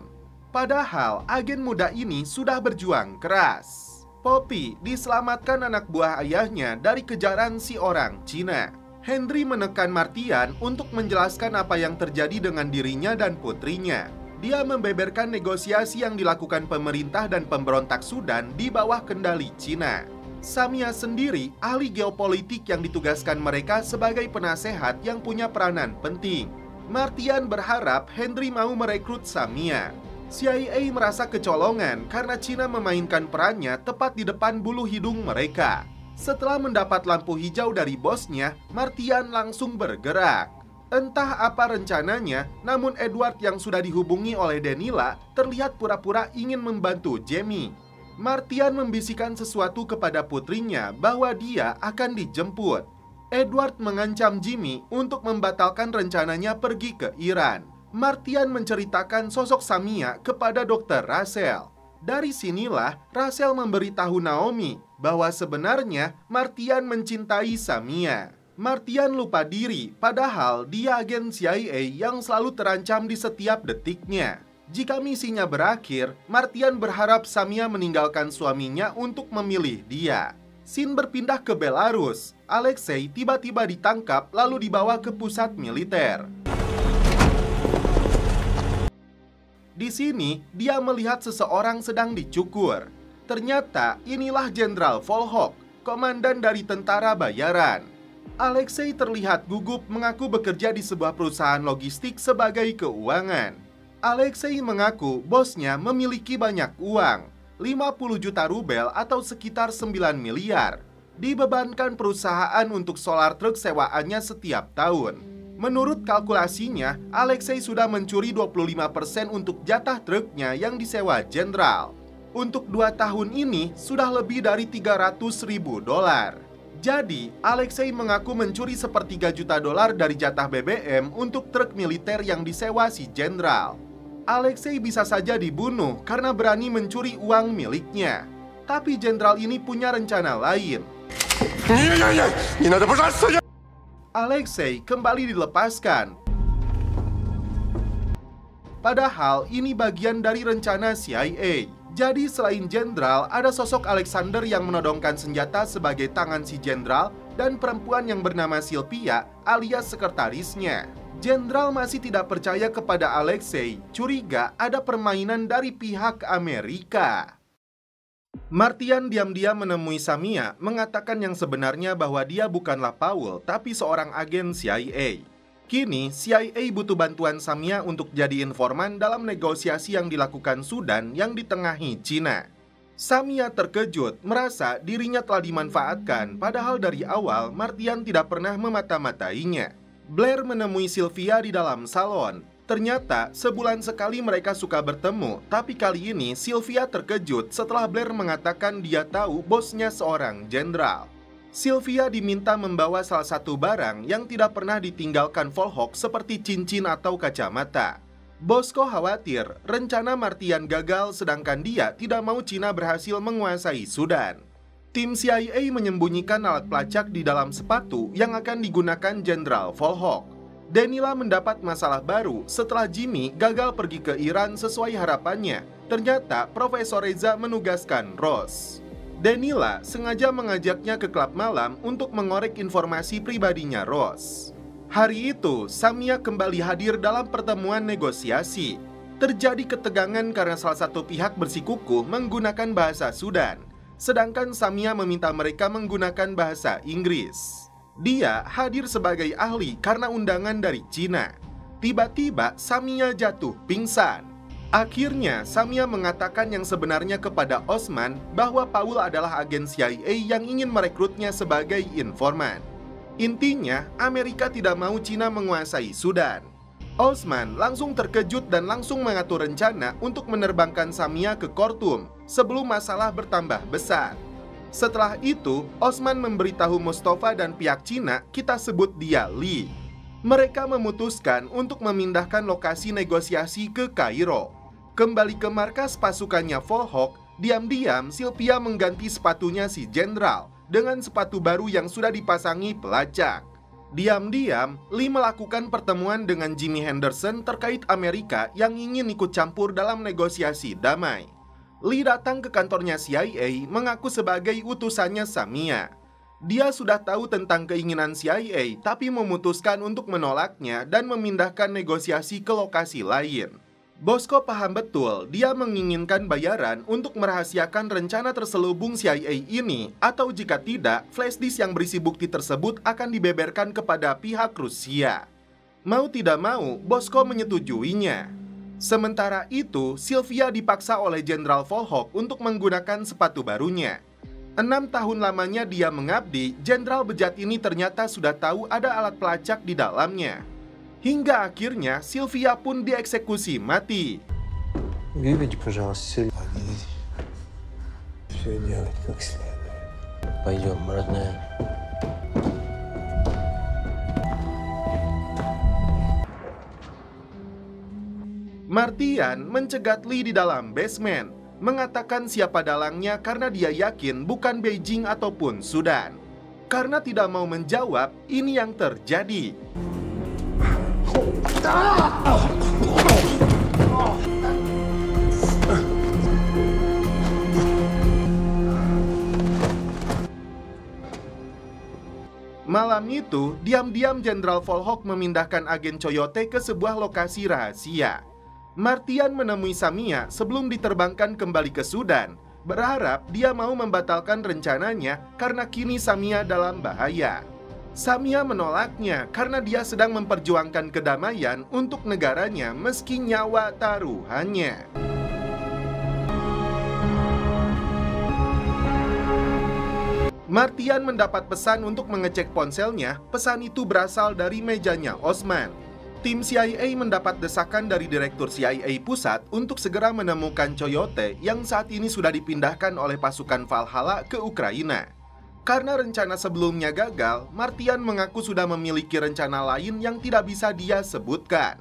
Padahal agen muda ini sudah berjuang keras. Poppy diselamatkan anak buah ayahnya dari kejaran si orang Cina. Henry menekan Martian untuk menjelaskan apa yang terjadi dengan dirinya dan putrinya. Dia membeberkan negosiasi yang dilakukan pemerintah dan pemberontak Sudan di bawah kendali Cina. Samia sendiri ahli geopolitik yang ditugaskan mereka sebagai penasehat yang punya peranan penting. Martian berharap Henry mau merekrut Samia. CIA merasa kecolongan karena Cina memainkan perannya tepat di depan bulu hidung mereka. Setelah mendapat lampu hijau dari bosnya, Martian langsung bergerak. Entah apa rencananya, namun Edward yang sudah dihubungi oleh Danila terlihat pura-pura ingin membantu Jamie. Martian membisikkan sesuatu kepada putrinya bahwa dia akan dijemput. Edward mengancam Jimmy untuk membatalkan rencananya pergi ke Iran. Martian menceritakan sosok Samia kepada Dr. Russell. Dari sinilah Russell memberitahu Naomi bahwa sebenarnya Martian mencintai Samia. Martian lupa diri, padahal dia agen CIA yang selalu terancam di setiap detiknya. Jika misinya berakhir, Martian berharap Samia meninggalkan suaminya untuk memilih dia. Scene berpindah ke Belarus. Alexei tiba-tiba ditangkap lalu dibawa ke pusat militer. Di sini, dia melihat seseorang sedang dicukur. Ternyata inilah Jenderal Volhov, komandan dari tentara bayaran. Alexei terlihat gugup mengaku bekerja di sebuah perusahaan logistik sebagai keuangan. Alexei mengaku bosnya memiliki banyak uang, 50 juta rubel atau sekitar 9 miliar. Dibebankan perusahaan untuk solar truk sewaannya setiap tahun. Menurut kalkulasinya, Alexei sudah mencuri 25% untuk jatah truknya yang disewa jenderal. Untuk 2 tahun ini, sudah lebih dari $300.000. Jadi, Alexei mengaku mencuri $1,3 juta dari jatah BBM untuk truk militer yang disewa si jenderal. Alexei bisa saja dibunuh karena berani mencuri uang miliknya. Tapi jenderal ini punya rencana lain. Alexei kembali dilepaskan. Padahal ini bagian dari rencana CIA. Jadi selain jenderal, ada sosok Alexander yang menodongkan senjata sebagai tangan si jenderal dan perempuan yang bernama Sylvia alias sekretarisnya. Jenderal masih tidak percaya kepada Alexei, curiga ada permainan dari pihak Amerika. Martian diam-diam menemui Samia, mengatakan yang sebenarnya bahwa dia bukanlah Paul, tapi seorang agen CIA. Kini, CIA butuh bantuan Samia untuk jadi informan dalam negosiasi yang dilakukan Sudan yang ditengahi Cina. Samia terkejut, merasa dirinya telah dimanfaatkan, padahal dari awal Martian tidak pernah memata-matainya. Blair menemui Sylvia di dalam salon. Ternyata, sebulan sekali mereka suka bertemu, tapi kali ini Sylvia terkejut setelah Blair mengatakan dia tahu bosnya seorang jenderal. Sylvia diminta membawa salah satu barang yang tidak pernah ditinggalkan Volhok seperti cincin atau kacamata. Bosco khawatir rencana Martian gagal sedangkan dia tidak mau Cina berhasil menguasai Sudan. Tim CIA menyembunyikan alat pelacak di dalam sepatu yang akan digunakan Jenderal Volhok. Danila mendapat masalah baru setelah Jimmy gagal pergi ke Iran sesuai harapannya. Ternyata Profesor Reza menugaskan Ross. Danila sengaja mengajaknya ke klub malam untuk mengorek informasi pribadinya Ross. Hari itu, Samia kembali hadir dalam pertemuan negosiasi. Terjadi ketegangan karena salah satu pihak bersikukuh menggunakan bahasa Sudan, sedangkan Samia meminta mereka menggunakan bahasa Inggris. Dia hadir sebagai ahli karena undangan dari Cina. Tiba-tiba Samia jatuh pingsan. Akhirnya, Samia mengatakan yang sebenarnya kepada Osman bahwa Paul adalah agen CIA yang ingin merekrutnya sebagai informan. Intinya, Amerika tidak mau Cina menguasai Sudan. Osman langsung terkejut dan langsung mengatur rencana untuk menerbangkan Samia ke Khartoum sebelum masalah bertambah besar. Setelah itu, Osman memberitahu Mustafa dan pihak Cina, kita sebut dia Lee. Mereka memutuskan untuk memindahkan lokasi negosiasi ke Kairo. Kembali ke markas pasukannya Volhok, diam-diam Sylvia mengganti sepatunya si jenderal dengan sepatu baru yang sudah dipasangi pelacak. Diam-diam, Lee melakukan pertemuan dengan Jimmy Henderson terkait Amerika yang ingin ikut campur dalam negosiasi damai. Lee datang ke kantornya CIA mengaku sebagai utusannya Samia. Dia sudah tahu tentang keinginan CIA tapi memutuskan untuk menolaknya dan memindahkan negosiasi ke lokasi lain. Bosco paham betul dia menginginkan bayaran untuk merahasiakan rencana terselubung CIA ini, atau jika tidak, flash disk yang berisi bukti tersebut akan dibeberkan kepada pihak Rusia. Mau tidak mau, Bosco menyetujuinya. Sementara itu, Sylvia dipaksa oleh Jenderal Volhok untuk menggunakan sepatu barunya. 6 tahun lamanya dia mengabdi, Jenderal bejat ini ternyata sudah tahu ada alat pelacak di dalamnya. Hingga akhirnya Sylvia pun dieksekusi mati. Выведи, пожалуйста, все делать как следует. Пойдем, родная. Martian mencegat Lee di dalam basement, mengatakan siapa dalangnya karena dia yakin bukan Beijing ataupun Sudan. Karena tidak mau menjawab, ini yang terjadi. Malam itu, diam-diam Jenderal Volhok memindahkan agen Coyote ke sebuah lokasi rahasia. Martian menemui Samia sebelum diterbangkan kembali ke Sudan, berharap dia mau membatalkan rencananya karena kini Samia dalam bahaya. Samia menolaknya karena dia sedang memperjuangkan kedamaian untuk negaranya meski nyawa taruhannya. Martian mendapat pesan untuk mengecek ponselnya. Pesan itu berasal dari mejanya Osman. Tim CIA mendapat desakan dari Direktur CIA Pusat untuk segera menemukan Coyote yang saat ini sudah dipindahkan oleh pasukan Valhalla ke Ukraina. Karena rencana sebelumnya gagal, Martian mengaku sudah memiliki rencana lain yang tidak bisa dia sebutkan.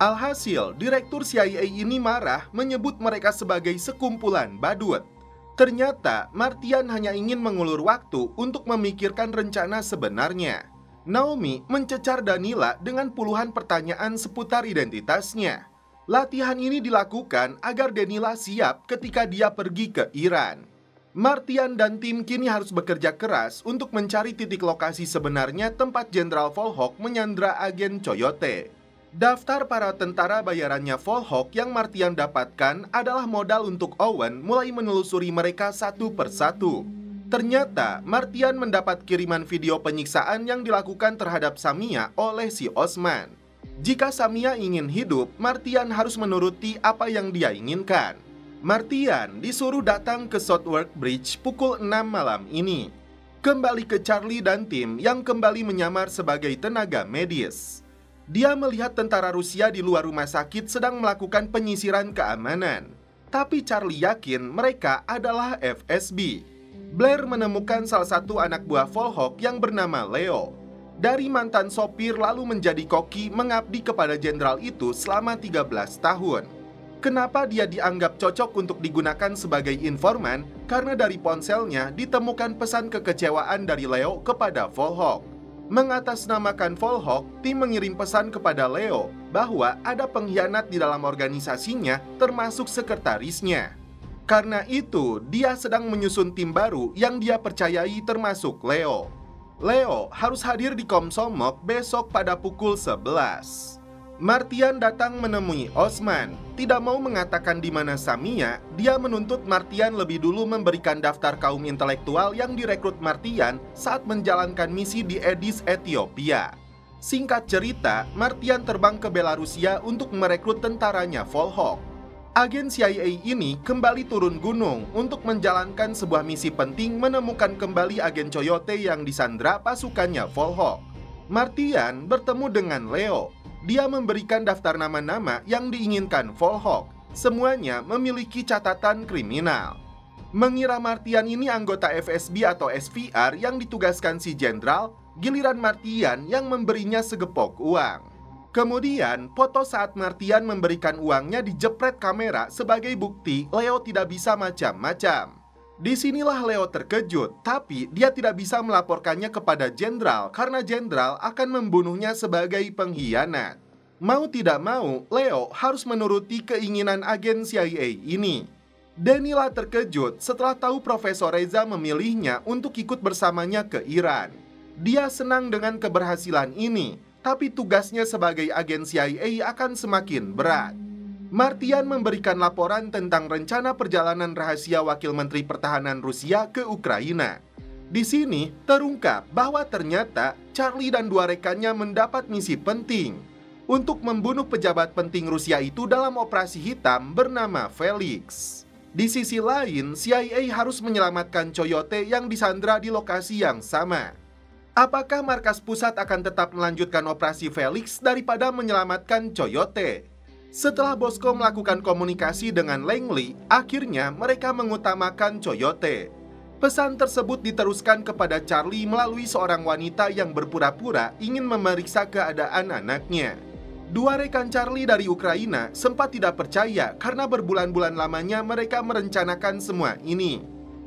Alhasil, Direktur CIA ini marah menyebut mereka sebagai sekumpulan badut. Ternyata, Martian hanya ingin mengulur waktu untuk memikirkan rencana sebenarnya. Naomi mencecar Danila dengan puluhan pertanyaan seputar identitasnya. Latihan ini dilakukan agar Danila siap ketika dia pergi ke Iran. Martian dan tim kini harus bekerja keras untuk mencari titik lokasi sebenarnya tempat Jenderal Volhok menyandra agen Coyote. Daftar para tentara bayarannya Volhok yang Martian dapatkan adalah modal untuk Owen mulai menelusuri mereka satu persatu. Ternyata, Martian mendapat kiriman video penyiksaan yang dilakukan terhadap Samia oleh si Osman. Jika Samia ingin hidup, Martian harus menuruti apa yang dia inginkan. Martian disuruh datang ke Southwark Bridge pukul 6 malam ini. Kembali ke Charlie dan tim yang kembali menyamar sebagai tenaga medis. Dia melihat tentara Rusia di luar rumah sakit sedang melakukan penyisiran keamanan. Tapi Charlie yakin mereka adalah FSB. Blair menemukan salah satu anak buah Volhok yang bernama Leo. Dari mantan sopir lalu menjadi koki mengabdi kepada jenderal itu selama 13 tahun. Kenapa dia dianggap cocok untuk digunakan sebagai informan? Karena dari ponselnya ditemukan pesan kekecewaan dari Leo kepada Volhok. Mengatasnamakan Volhok, tim mengirim pesan kepada Leo bahwa ada pengkhianat di dalam organisasinya termasuk sekretarisnya. Karena itu, dia sedang menyusun tim baru yang dia percayai termasuk Leo. Leo harus hadir di Komsomok besok pada pukul 11. Martian datang menemui Osman. Tidak mau mengatakan di mana Samia, dia menuntut Martian lebih dulu memberikan daftar kaum intelektual yang direkrut Martian saat menjalankan misi di Addis, Ethiopia. Singkat cerita, Martian terbang ke Belarusia untuk merekrut tentaranya Volhok. Agen CIA ini kembali turun gunung untuk menjalankan sebuah misi penting menemukan kembali agen Coyote yang disandra pasukannya Volhok. Martian bertemu dengan Leo. Dia memberikan daftar nama-nama yang diinginkan Volhok. Semuanya memiliki catatan kriminal. Mengira Martian ini anggota FSB atau SVR yang ditugaskan si jenderal, giliran Martian yang memberinya segepok uang. Kemudian, foto saat Martian memberikan uangnya dijepret kamera sebagai bukti Leo tidak bisa macam-macam. Disinilah Leo terkejut, tapi dia tidak bisa melaporkannya kepada jenderal karena jenderal akan membunuhnya sebagai pengkhianat. Mau tidak mau, Leo harus menuruti keinginan agen CIA ini. Danila terkejut setelah tahu Profesor Reza memilihnya untuk ikut bersamanya ke Iran. Dia senang dengan keberhasilan ini, tapi tugasnya sebagai agen CIA akan semakin berat. Martian memberikan laporan tentang rencana perjalanan rahasia Wakil Menteri Pertahanan Rusia ke Ukraina. Di sini terungkap bahwa ternyata Charlie dan dua rekannya mendapat misi penting untuk membunuh pejabat penting Rusia itu dalam operasi hitam bernama Felix. Di sisi lain, CIA harus menyelamatkan Coyote yang disandra di lokasi yang sama. Apakah markas pusat akan tetap melanjutkan operasi Felix daripada menyelamatkan Coyote? Setelah Bosko melakukan komunikasi dengan Langley, akhirnya mereka mengutamakan Coyote. Pesan tersebut diteruskan kepada Charlie melalui seorang wanita yang berpura-pura ingin memeriksa keadaan anaknya. Dua rekan Charlie dari Ukraina sempat tidak percaya karena berbulan-bulan lamanya mereka merencanakan semua ini.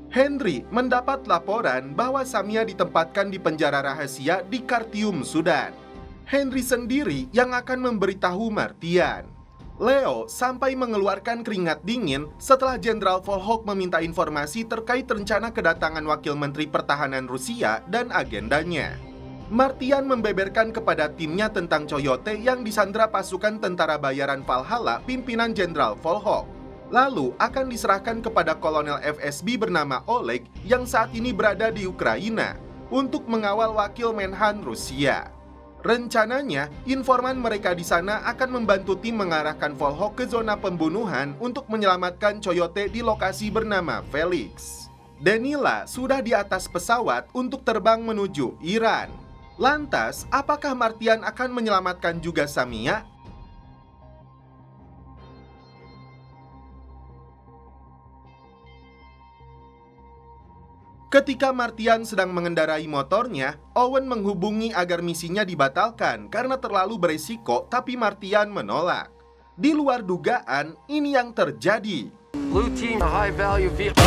Henry mendapat laporan bahwa Samia ditempatkan di penjara rahasia di Khartoum, Sudan. Henry sendiri yang akan memberitahu Martian. Leo sampai mengeluarkan keringat dingin setelah Jenderal Volhok meminta informasi terkait rencana kedatangan Wakil Menteri Pertahanan Rusia dan agendanya. Martian membeberkan kepada timnya tentang Coyote yang disandra pasukan tentara bayaran Valhalla pimpinan Jenderal Volhok. Lalu akan diserahkan kepada kolonel FSB bernama Oleg yang saat ini berada di Ukraina untuk mengawal wakil Menhan Rusia. Rencananya, informan mereka di sana akan membantu tim mengarahkan Volhok ke zona pembunuhan untuk menyelamatkan Coyote di lokasi bernama Felix. Danila sudah di atas pesawat untuk terbang menuju Iran. Lantas, apakah Martian akan menyelamatkan juga Samia? Ketika Martian sedang mengendarai motornya, Owen menghubungi agar misinya dibatalkan karena terlalu beresiko, tapi Martian menolak. Di luar dugaan, ini yang terjadi. Blue team, a high value vehicle.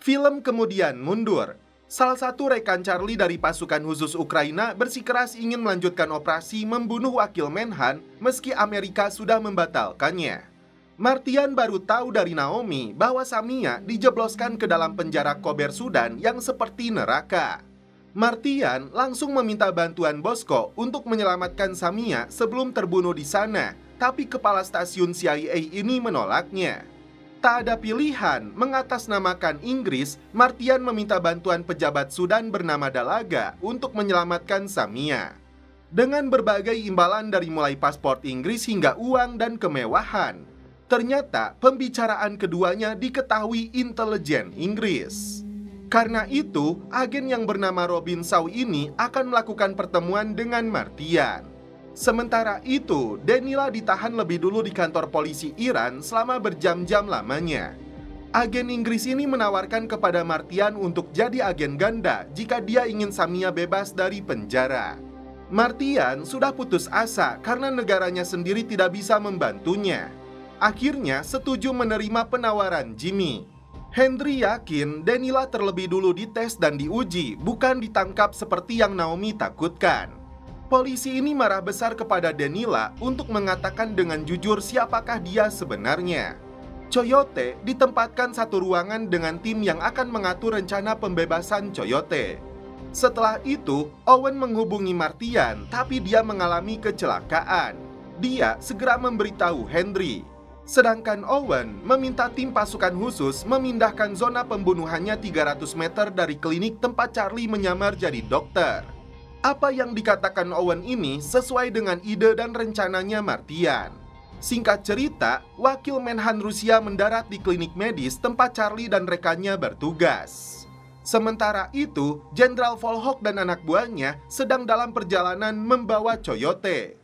Film kemudian mundur. Salah satu rekan Charlie dari pasukan khusus Ukraina bersikeras ingin melanjutkan operasi membunuh wakil Menhan meski Amerika sudah membatalkannya. Martian baru tahu dari Naomi bahwa Samia dijebloskan ke dalam penjara Kober Sudan yang seperti neraka. Martian langsung meminta bantuan Bosco untuk menyelamatkan Samia sebelum terbunuh di sana, tapi kepala stasiun CIA ini menolaknya. Tak ada pilihan, mengatasnamakan Inggris, Martian meminta bantuan pejabat Sudan bernama Dalaga untuk menyelamatkan Samia. Dengan berbagai imbalan dari mulai paspor Inggris hingga uang dan kemewahan, ternyata pembicaraan keduanya diketahui intelijen Inggris. Karena itu, agen yang bernama Robin Shaw ini akan melakukan pertemuan dengan Martian. Sementara itu, Denila ditahan lebih dulu di kantor polisi Iran selama berjam-jam lamanya. Agen Inggris ini menawarkan kepada Martian untuk jadi agen ganda jika dia ingin Samia bebas dari penjara. Martian sudah putus asa karena negaranya sendiri tidak bisa membantunya. Akhirnya setuju menerima penawaran Jimmy. Henry yakin Denila terlebih dulu dites dan diuji, bukan ditangkap seperti yang Naomi takutkan. Polisi ini marah besar kepada Denila untuk mengatakan dengan jujur siapakah dia sebenarnya. Coyote ditempatkan satu ruangan dengan tim yang akan mengatur rencana pembebasan Coyote. Setelah itu, Owen menghubungi Martian, tapi dia mengalami kecelakaan. Dia segera memberitahu Henry. Sedangkan Owen meminta tim pasukan khusus memindahkan zona pembunuhannya 300 meter dari klinik tempat Charlie menyamar jadi dokter. Apa yang dikatakan Owen ini sesuai dengan ide dan rencananya Martian. Singkat cerita, wakil Menhan Rusia mendarat di klinik medis tempat Charlie dan rekannya bertugas. Sementara itu, Jenderal Volhok dan anak buahnya sedang dalam perjalanan membawa Coyote.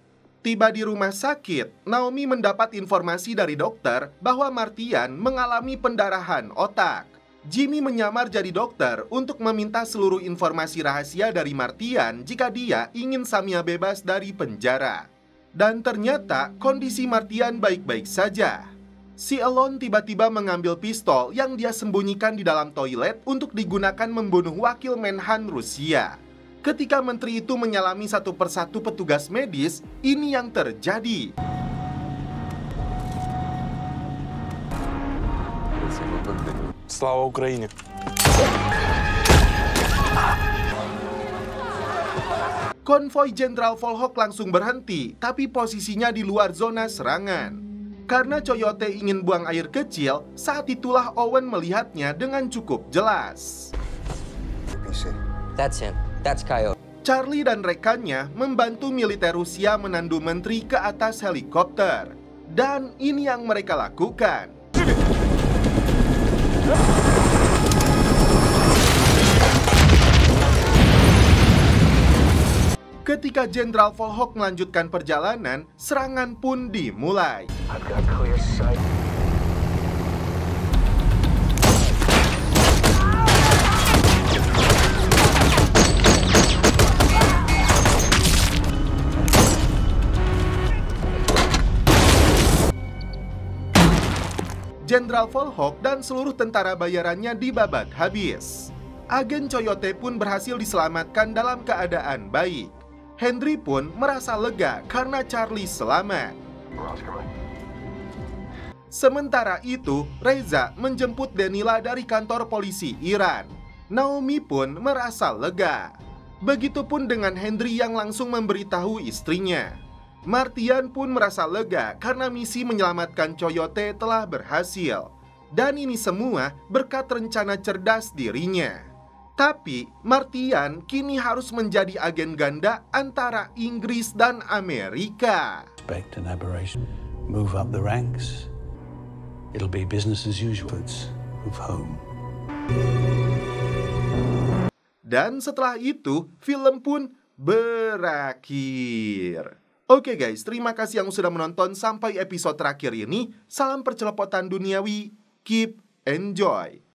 Tiba di rumah sakit, Naomi mendapat informasi dari dokter bahwa Martian mengalami pendarahan otak. Jimmy menyamar jadi dokter untuk meminta seluruh informasi rahasia dari Martian jika dia ingin Samia bebas dari penjara. Dan ternyata kondisi Martian baik-baik saja. Si Elon tiba-tiba mengambil pistol yang dia sembunyikan di dalam toilet untuk digunakan membunuh wakil Menhan Rusia. Ketika menteri itu menyalami satu persatu petugas medis, ini yang terjadi. Slava Ukraini. Konvoi Jenderal Volhok langsung berhenti, tapi posisinya di luar zona serangan. Karena Coyote ingin buang air kecil, saat itulah Owen melihatnya dengan cukup jelas. That's him. That's Coyote. Charlie dan rekannya membantu militer Rusia menandu menteri ke atas helikopter. Dan ini yang mereka lakukan. Ketika Jenderal Volhok melanjutkan perjalanan, serangan pun dimulai. Jenderal Volhok dan seluruh tentara bayarannya dibabat habis. Agen Coyote pun berhasil diselamatkan dalam keadaan baik. Henry pun merasa lega karena Charlie selamat. Sementara itu, Reza menjemput Denila dari kantor polisi Iran. Naomi pun merasa lega. Begitupun dengan Henry yang langsung memberitahu istrinya. Martian pun merasa lega karena misi menyelamatkan Coyote telah berhasil. Dan ini semua berkat rencana cerdas dirinya. Tapi Martian kini harus menjadi agen ganda antara Inggris dan Amerika. Expect an aberration. Move up the ranks. It'll be business as usual. Move home. Dan setelah itu, film pun berakhir. Oke guys, terima kasih yang sudah menonton sampai episode terakhir ini. Salam percelopotan duniawi, keep enjoy.